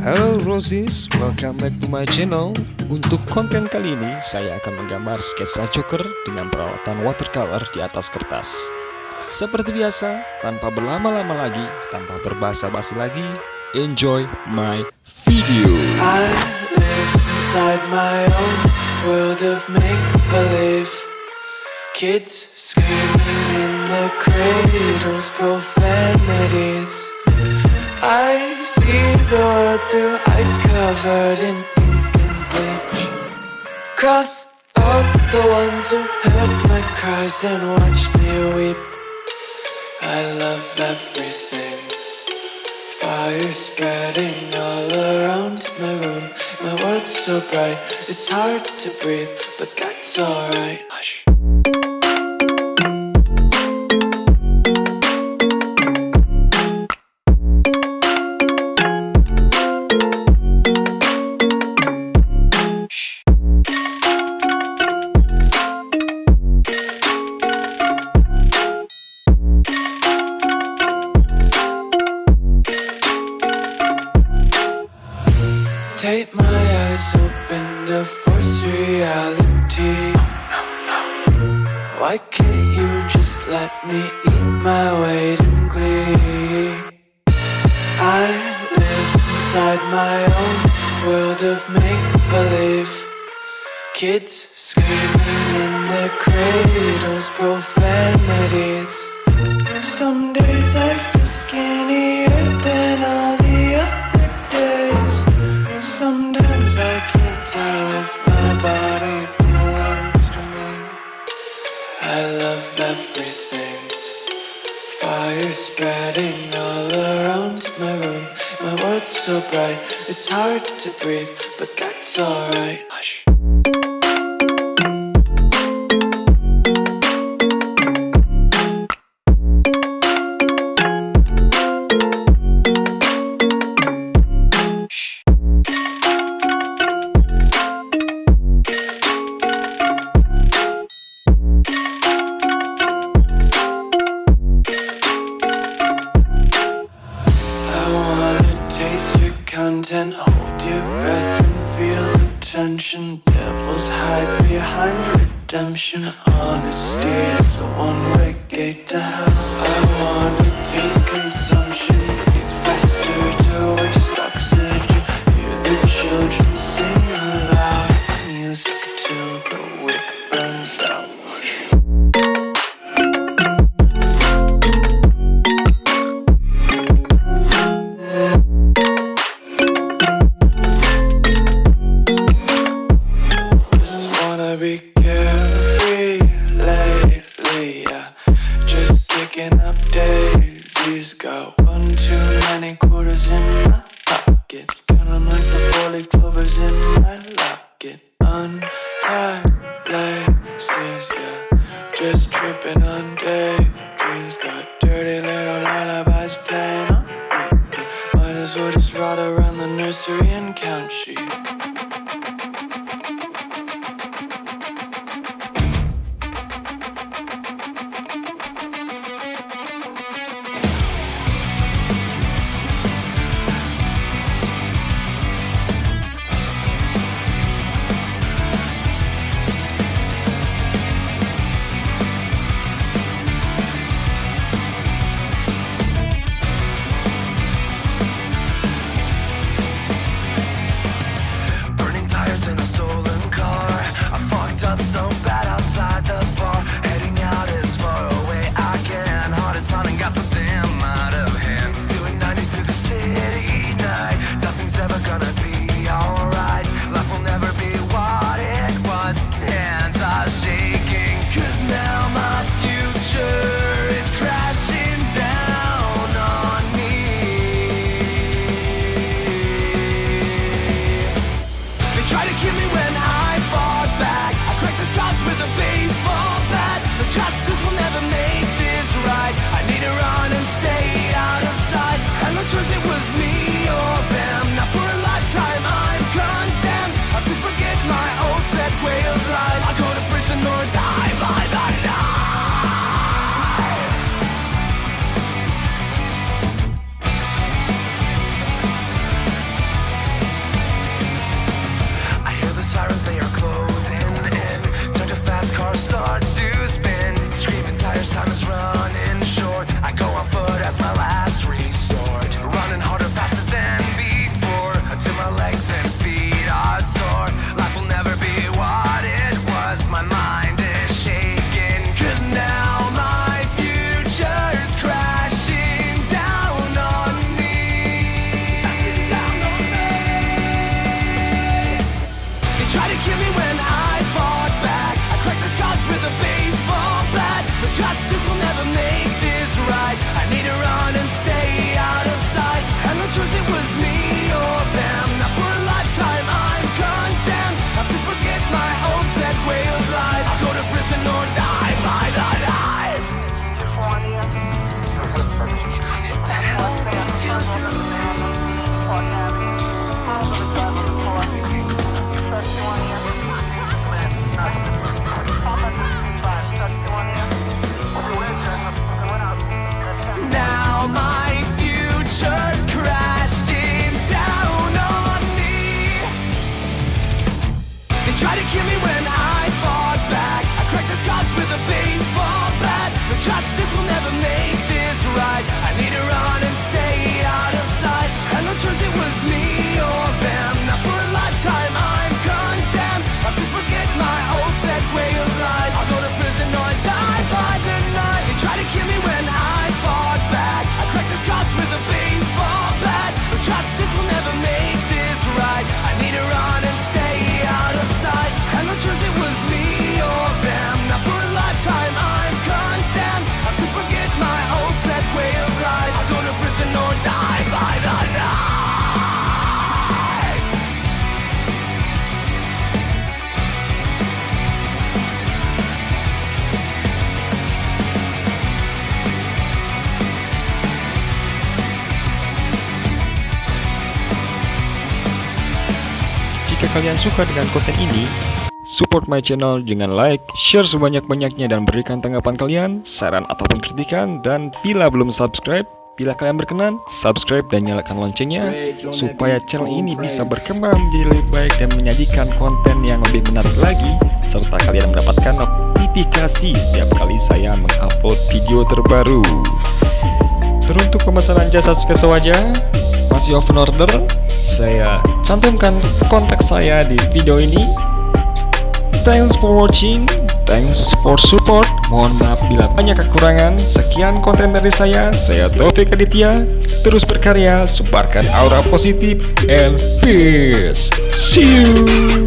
Halo Roses, welcome back to my channel. Untuk konten kali ini, saya akan menggambar sketsa joker dengan peralatan watercolor di atas kertas. Seperti biasa, tanpa berlama-lama lagi, tanpa berbasa-basi lagi, enjoy my video. I live inside my own world of make-believe. Kids screaming in the cradles, profanities. I see the world through ice covered in ink and bleach. Cross out the ones who heard my cries and watched me weep. I love everything. Fire spreading all around my room. My world's so bright, it's hard to breathe, but that's alright. Hush. Take my eyes open to force reality. Why can't you just let me eat my weight in glee? I live inside my own world of make-believe. Kids screaming in their cradles, profanities. Some days I feel skinnier than all the other days. Sometimes I can't tell if my body belongs to me. I love everything. Fire spreading all around my room. My world's so bright, it's hard to breathe, but that's alright. Hush. Content, hold your breath and feel the tension. Devils hide behind redemption. Honesty is a one-way gate to hell. I wanna taste consumption. Breathe faster to waste oxygen. Hear the children sing aloud. It's music till the wick burns out. Be carefree lately, yeah. Just picking up daisies. Got one too many quarters in my pockets. Counting like the four-leaf clovers in my locket. Untied laces, yeah. Just tripping on daydreams. Got dirty little lullabies playing on repeat. Might as well just ride around the nursery and count sheep. kalian suka dengan konten ini, support my channel dengan like, share sebanyak-banyaknya dan berikan tanggapan kalian, saran ataupun kritikan. Dan bila belum subscribe, bila kalian berkenan, subscribe dan nyalakan loncengnya supaya channel ini bisa berkembang menjadi lebih baik dan menyajikan konten yang lebih menarik lagi, serta kalian mendapatkan notifikasi setiap kali saya mengupload video terbaru. Teruntuk pemesanan jasa sketsa wajah masih open order, saya cantumkan kontak saya di video ini. Thanks for watching, thanks for support. Mohon maaf bila banyak kekurangan. Sekian konten dari saya Taufik Aditya. Terus berkarya, sebarkan aura positif, and peace. See you.